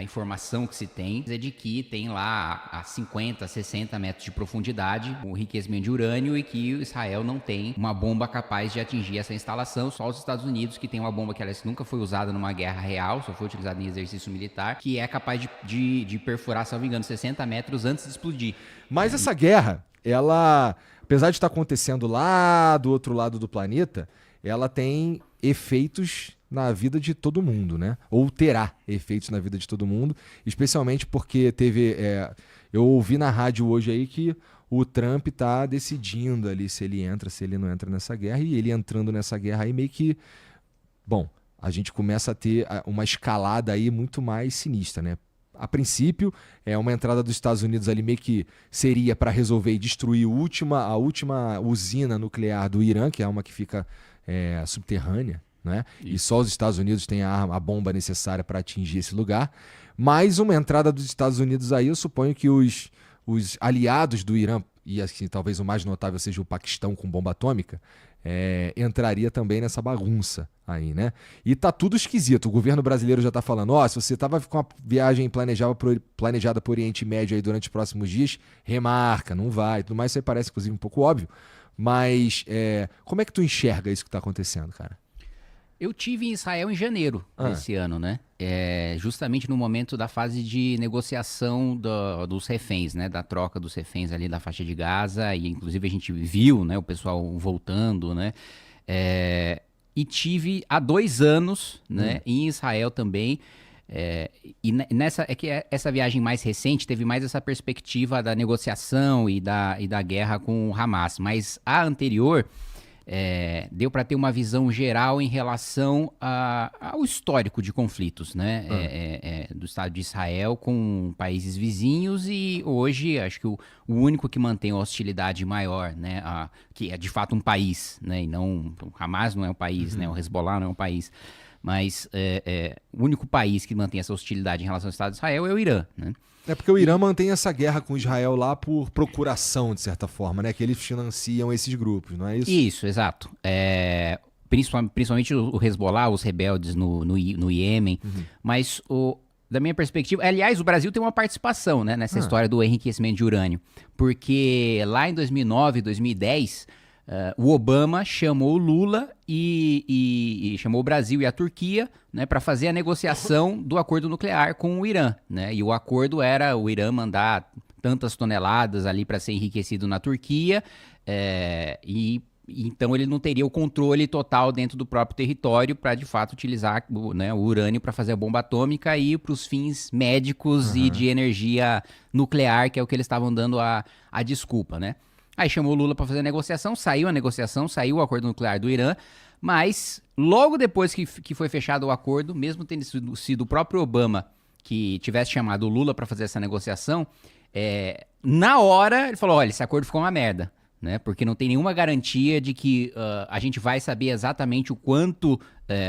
a informação que se tem é de que tem lá a 50, 60 metros de profundidade o enriquecimento de urânio e que o Israel não tem uma bomba capaz de atingir essa instalação. Só os Estados Unidos, que tem uma bomba que aliás nunca foi usada numa guerra real, só foi utilizada em exercício militar, que é capaz de perfurar, se não me engano, 60 metros antes de explodir. Mas essa guerra, ela, apesar de estar acontecendo lá do outro lado do planeta, ela tem efeitos na vida de todo mundo, né? Ou terá efeitos na vida de todo mundo, especialmente porque teve... eu ouvi na rádio hoje aí que o Trump tá decidindo ali se ele entra, se ele não entra nessa guerra, e ele entrando nessa guerra aí meio que... Bom, a gente começa a ter uma escalada aí muito mais sinistra, né? A princípio, uma entrada dos Estados Unidos ali meio que seria para resolver e destruir a última usina nuclear do Irã, que é uma que fica subterrânea, né? E só os Estados Unidos têm a bomba necessária para atingir esse lugar. Mas uma entrada dos Estados Unidos aí, eu suponho que os aliados do Irã, e assim, talvez o mais notável seja o Paquistão com bomba atômica, entraria também nessa bagunça aí, né? E tá tudo esquisito. O governo brasileiro já tá falando, se você tava com uma viagem planejada pro Oriente Médio aí durante os próximos dias, remarca, não vai, tudo mais. Isso aí parece, inclusive, um pouco óbvio. Mas como é que tu enxerga isso que tá acontecendo, cara? Eu tive em Israel em janeiro desse ano, né? Justamente no momento da fase de negociação dos reféns, né? Da troca dos reféns ali da faixa de Gaza. E inclusive a gente viu, né? O pessoal voltando, né? E tive há 2 anos, né? Em Israel também. E essa viagem mais recente teve mais essa perspectiva da negociação e da guerra com o Hamas. Mas a anterior... deu para ter uma visão geral em relação ao histórico de conflitos, né? Do Estado de Israel com países vizinhos, e hoje acho que o único que mantém a hostilidade maior, né? Que é de fato um país, né? E não, o Hamas não é um país, né? O Hezbollah não é um país, mas o único país que mantém essa hostilidade em relação ao Estado de Israel é o Irã, né? Porque o Irã mantém essa guerra com Israel lá por procuração, de certa forma, né? Que eles financiam esses grupos, não é isso? Isso, exato. Principalmente o Hezbollah, os rebeldes no Iêmen. Mas, da minha perspectiva... Aliás, o Brasil tem uma participação, né, nessa história do enriquecimento de urânio. Porque lá em 2009, 2010... o Obama chamou o Lula e chamou o Brasil e a Turquia, né, para fazer a negociação do acordo nuclear com o Irã, né? E o acordo era o Irã mandar tantas toneladas ali para ser enriquecido na Turquia, então ele não teria o controle total dentro do próprio território para de fato utilizar, né, o urânio para fazer a bomba atômica e para os fins médicos e de energia nuclear, que é o que eles estavam dando a desculpa, né? Aí chamou o Lula para fazer a negociação, saiu o acordo nuclear do Irã, mas logo depois que foi fechado o acordo, mesmo tendo sido o próprio Obama que tivesse chamado o Lula para fazer essa negociação, na hora ele falou, olha, esse acordo ficou uma merda, né? Porque não tem nenhuma garantia de que a gente vai saber exatamente o quanto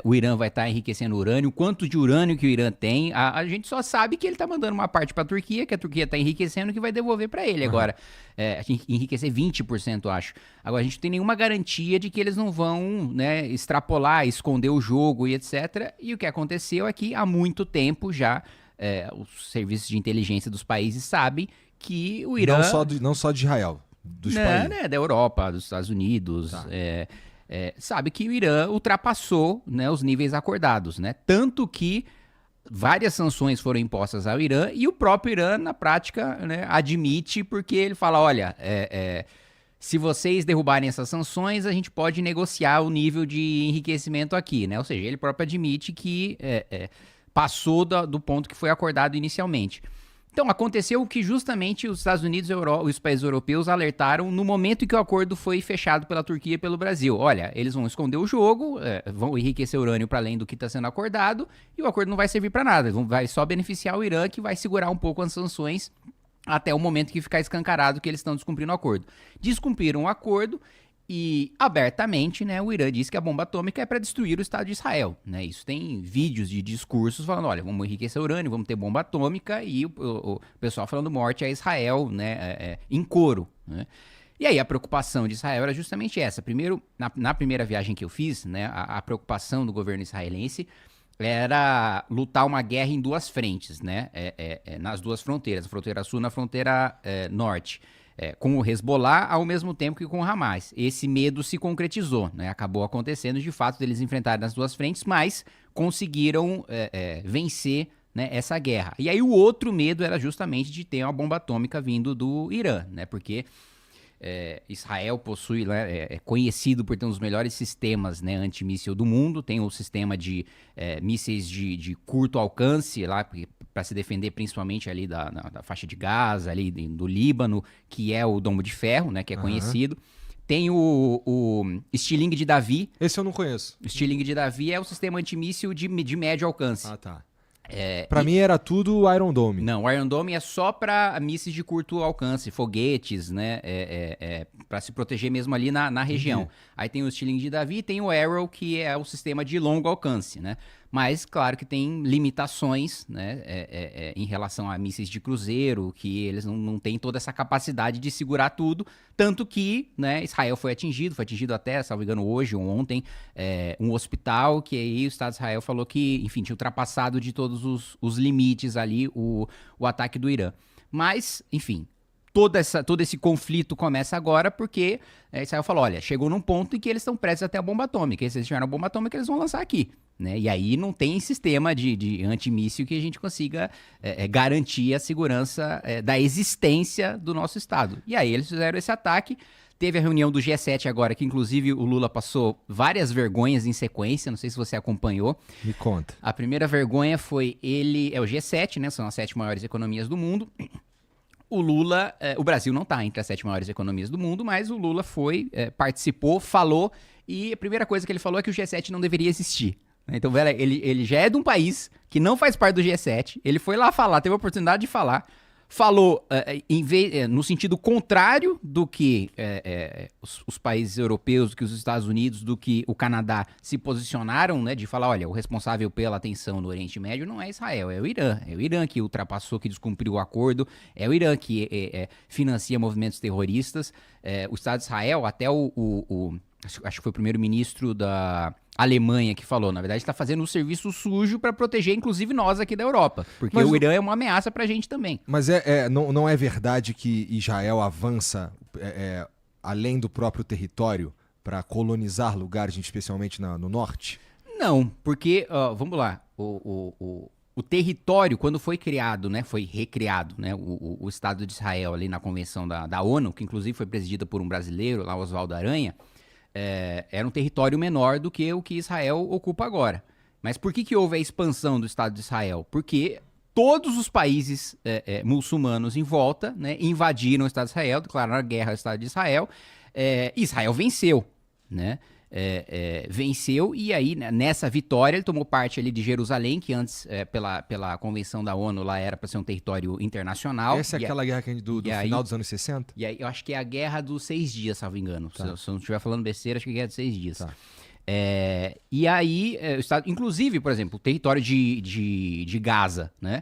o Irã vai estar enriquecendo urânio, o quanto de urânio que o Irã tem. A gente só sabe que ele está mandando uma parte para a Turquia, que a Turquia está enriquecendo, que vai devolver para ele agora. Enriquecer 20%, acho. Agora, a gente não tem nenhuma garantia de que eles não vão, né, extrapolar, esconder o jogo e etc. E o que aconteceu é que há muito tempo já os serviços de inteligência dos países sabem que o Irã... Não só de Israel. Dos países. Né, da Europa, dos Estados Unidos, Tá. Sabe que o Irã ultrapassou, né, os níveis acordados, né? Tanto que várias sanções foram impostas ao Irã e o próprio Irã, na prática, né, admite, porque ele fala, olha, se vocês derrubarem essas sanções, a gente pode negociar o nível de enriquecimento aqui, né? Ou seja, ele próprio admite que passou do ponto que foi acordado inicialmente. Então, aconteceu o que justamente os Estados Unidos e os países europeus alertaram no momento em que o acordo foi fechado pela Turquia e pelo Brasil. Olha, eles vão esconder o jogo, vão enriquecer urânio para além do que está sendo acordado, e o acordo não vai servir para nada, vai só beneficiar o Irã, que vai segurar um pouco as sanções até o momento que ficar escancarado que eles estão descumprindo o acordo. Descumpriram o acordo e, abertamente, né, o Irã disse que a bomba atômica é para destruir o Estado de Israel, né? Isso tem vídeos de discursos falando, olha, vamos enriquecer urânio, vamos ter bomba atômica, e o pessoal falando morte a Israel, né, em coro, né? E aí a preocupação de Israel era justamente essa. Primeiro, na primeira viagem que eu fiz, né, a preocupação do governo israelense era lutar uma guerra em duas frentes, né? Nas duas fronteiras, a fronteira sul e na fronteira norte. Com o Hezbollah ao mesmo tempo que com o Hamas. Esse medo se concretizou, né? Acabou acontecendo de fato deles enfrentarem nas duas frentes, mas conseguiram vencer, né, essa guerra. E aí o outro medo era justamente de ter uma bomba atômica vindo do Irã, né? Porque Israel possui, né, é conhecido por ter um dos melhores sistemas, né, antimíssil do mundo. Tem o sistema de mísseis de curto alcance lá para se defender principalmente ali da faixa de Gaza, ali do Líbano, que é o Domo de Ferro, né, que é conhecido. Tem o Stiling de Davi. Esse eu não conheço. O Stiling de Davi é o sistema antimíssil de médio alcance. Ah, tá. Pra mim era tudo Iron Dome. Não, o Iron Dome é só para mísseis de curto alcance, foguetes, né? Para se proteger mesmo ali na região. Aí tem o Stiling de Davi e tem o Arrow, que é o sistema de longo alcance, né? Mas, claro que tem limitações, né? Em relação a mísseis de cruzeiro, que eles não têm toda essa capacidade de segurar tudo. Tanto que, né, Israel foi atingido até, salvo engano, hoje ou ontem, um hospital, que aí o Estado de Israel falou que, enfim, tinha ultrapassado de todos os limites ali o ataque do Irã. Mas, enfim, todo esse conflito começa agora porque Israel falou, olha, chegou num ponto em que eles estão prestes a ter a bomba atômica. E se eles tiverem a bomba atômica, eles vão lançar aqui. Né? E aí não tem sistema de antimíssil que a gente consiga garantir a segurança da existência do nosso Estado. E aí eles fizeram esse ataque. Teve a reunião do G7 agora, que inclusive o Lula passou várias vergonhas em sequência, não sei se você acompanhou. Me conta. A primeira vergonha foi o G7, né? São as 7 maiores economias do mundo. O Lula, o Brasil não está entre as 7 maiores economias do mundo, mas o Lula participou, falou, e a primeira coisa que ele falou é que o G7 não deveria existir. Então, velho, ele já é de um país que não faz parte do G7, ele foi lá falar, teve a oportunidade de falar, falou no sentido contrário do que os países europeus, do que os Estados Unidos, do que o Canadá se posicionaram, né, de falar, olha, o responsável pela tensão no Oriente Médio não é Israel, é o Irã. É o Irã que ultrapassou, que descumpriu o acordo, é o Irã que financia movimentos terroristas. O Estado de Israel, até acho que foi o primeiro-ministro da Alemanha que falou, na verdade, está fazendo um serviço sujo para proteger, inclusive, nós aqui da Europa. Porque o Irã é uma ameaça para a gente também. Mas não é verdade que Israel avança além do próprio território para colonizar lugares, especialmente no norte? Não, porque, vamos lá, o território, quando foi criado, né, foi recriado, né, o Estado de Israel ali na Convenção da ONU, que inclusive foi presidida por um brasileiro, lá Oswaldo Aranha, era um território menor do que o que Israel ocupa agora. Mas por que houve a expansão do Estado de Israel? Porque todos os países muçulmanos em volta, né, invadiram o Estado de Israel, declararam a guerra ao Estado de Israel, e Israel venceu, né? Venceu, e aí nessa vitória ele tomou parte ali de Jerusalém, que antes pela convenção da ONU lá era para ser um território internacional. Essa é aquela guerra do final dos anos 60? E aí eu acho que é a guerra dos 6 dias, salvo engano. Tá. Se eu não estiver falando besteira, acho que é a guerra dos 6 dias. Tá. E aí, o Estado, inclusive, por exemplo, o território de Gaza, né?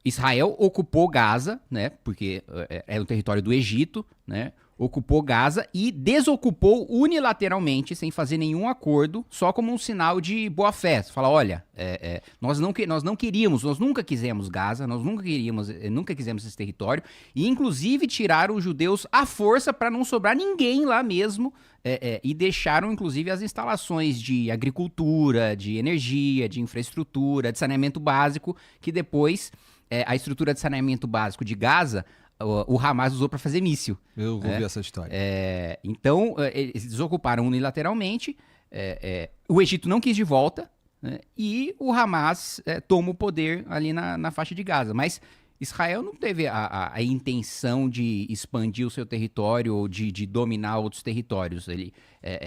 Israel ocupou Gaza, né? Porque é um território do Egito, né? Ocupou Gaza e desocupou unilateralmente, sem fazer nenhum acordo, só como um sinal de boa-fé. Fala, olha, nós nunca quisemos Gaza, nós nunca quisemos esse território, e inclusive tiraram os judeus à força para não sobrar ninguém lá mesmo, e deixaram inclusive as instalações de agricultura, de energia, de infraestrutura, de saneamento básico, que depois a estrutura de saneamento básico de Gaza o Hamas usou para fazer míssil. Eu ouvi essa história. Então, eles desocuparam unilateralmente, o Egito não quis de volta, né, e o Hamas toma o poder ali na faixa de Gaza. Mas Israel não teve a intenção de expandir o seu território ou de dominar outros territórios. Ele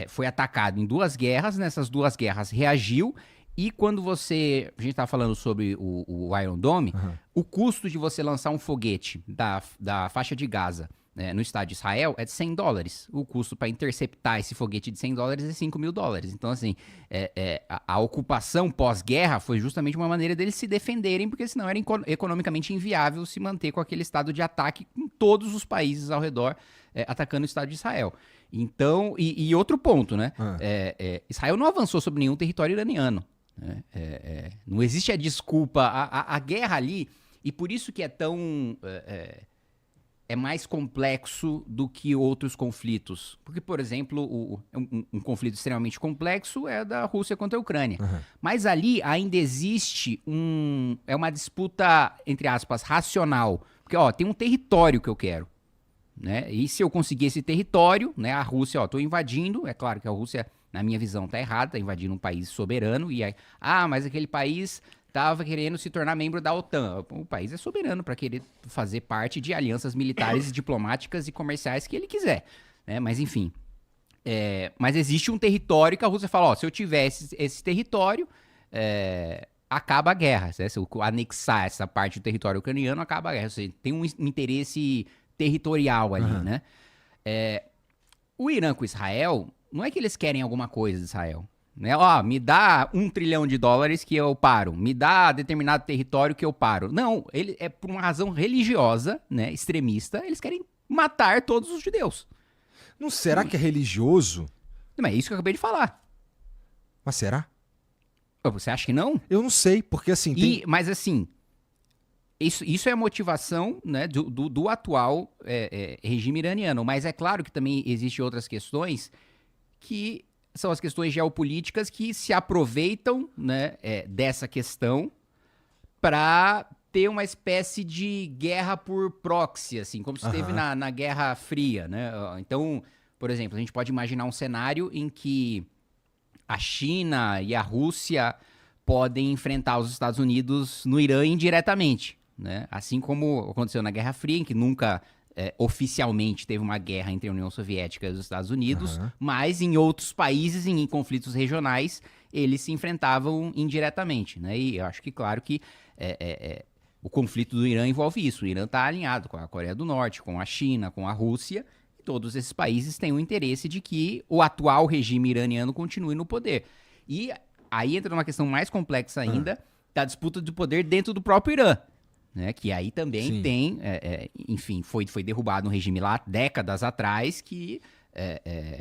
foi atacado em 2 guerras, nessas 2 guerras reagiu. E quando a gente está falando sobre o Iron Dome, o custo de você lançar um foguete da faixa de Gaza, né, no Estado de Israel é de $100. O custo para interceptar esse foguete de $100 é $5.000. Então, assim, a ocupação pós-guerra foi justamente uma maneira deles se defenderem, porque senão era economicamente inviável se manter com aquele estado de ataque em todos os países ao redor, atacando o Estado de Israel. Então, e outro ponto, né? Israel não avançou sobre nenhum território iraniano. Né? Não existe a desculpa. A guerra ali, e por isso que é tão... é mais complexo do que outros conflitos. Porque, por exemplo, um conflito extremamente complexo é da Rússia contra a Ucrânia. Aham. Mas ali ainda existe é uma disputa, entre aspas, racional. Porque, ó, tem um território que eu quero. Né? E se eu conseguir esse território, né, a Rússia, ó, tô invadindo, é claro que a Rússia, na minha visão, tá errada, tá invadindo um país soberano, e aí, mas aquele país tava querendo se tornar membro da OTAN. O país é soberano para querer fazer parte de alianças militares, diplomáticas e comerciais que ele quiser, né? Mas enfim, mas existe um território que a Rússia fala, ó, se eu tiver esse território, acaba a guerra, né? Se eu anexar essa parte do território ucraniano, acaba a guerra. Ou seja, tem um interesse territorial ali, Aham. né? O Irã com Israel, não é que eles querem alguma coisa de Israel. Né? Ó, me dá $1 trilhão que eu paro. Me dá determinado território que eu paro. Não, é por uma razão religiosa, né, extremista, eles querem matar todos os judeus. Não será que é religioso? Mas é isso que eu acabei de falar. Mas será? Você acha que não? Eu não sei, porque assim... Mas assim, isso é a motivação, né, do atual regime iraniano. Mas é claro que também existem outras questões que são as questões geopolíticas que se aproveitam, né, dessa questão para ter uma espécie de guerra por proxy, assim, como se teve na Guerra Fria, né? Então, por exemplo, a gente pode imaginar um cenário em que a China e a Rússia podem enfrentar os Estados Unidos no Irã indiretamente, né? Assim como aconteceu na Guerra Fria, em que nunca oficialmente teve uma guerra entre a União Soviética e os Estados Unidos, mas em outros países, em conflitos regionais, eles se enfrentavam indiretamente, né? E eu acho que, claro que o conflito do Irã envolve isso. O Irã está alinhado com a Coreia do Norte, com a China, com a Rússia, e todos esses países têm o interesse de que o atual regime iraniano continue no poder. E aí entra numa questão mais complexa ainda, da disputa de poder dentro do próprio Irã. Né, que aí também tem, enfim, foi derrubado um regime lá décadas atrás que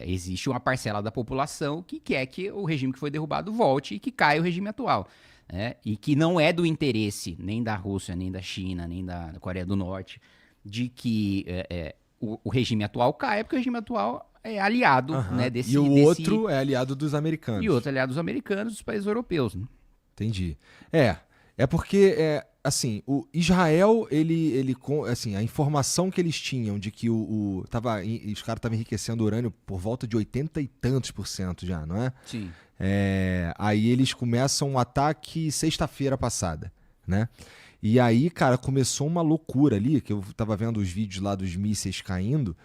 existe uma parcela da população que quer que o regime que foi derrubado volte e que caia o regime atual. Né, e que não é do interesse nem da Rússia, nem da China, nem da Coreia do Norte, de que o regime atual caia, porque o regime atual é aliado né, desse... E o outro é aliado dos americanos. E o outro é aliado dos americanos e dos países europeus. Né? Entendi. É porque, assim, o Israel, assim, a informação que eles tinham de que os caras estavam enriquecendo urânio por volta de 80 e tantos % já, não é? Sim. Aí eles começam um ataque sexta-feira passada, né? E aí, cara, começou uma loucura ali, que eu tava vendo os vídeos lá dos mísseis caindo,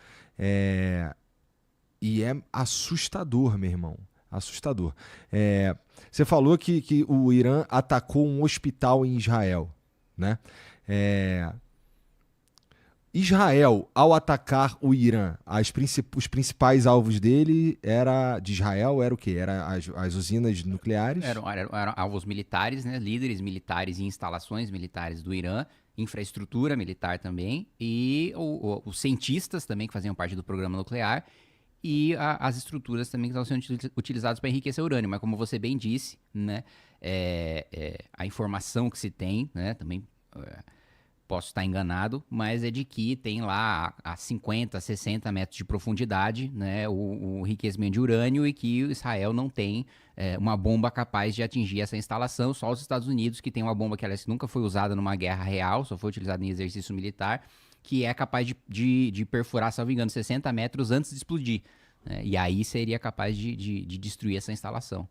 e é assustador, meu irmão. Assustador. Você falou que o Irã atacou um hospital em Israel, né? Israel, ao atacar o Irã, os principais alvos dele de Israel era o quê? Era as usinas nucleares? Eram alvos militares, né? Líderes militares e instalações militares do Irã, infraestrutura militar também, e os cientistas também que faziam parte do programa nuclear, e as estruturas também que estavam sendo utilizadas para enriquecer urânio. Mas como você bem disse, né, a informação que se tem, né, também posso estar enganado, mas é de que tem lá a 50, 60 metros de profundidade, né, o enriquecimento de urânio, e que Israel não tem uma bomba capaz de atingir essa instalação. Só os Estados Unidos, que tem uma bomba que aliás, nunca foi usada numa guerra real, só foi utilizada em exercício militar, que é capaz de perfurar, se não me engano, 60 metros antes de explodir. Né? E aí seria capaz de destruir essa instalação.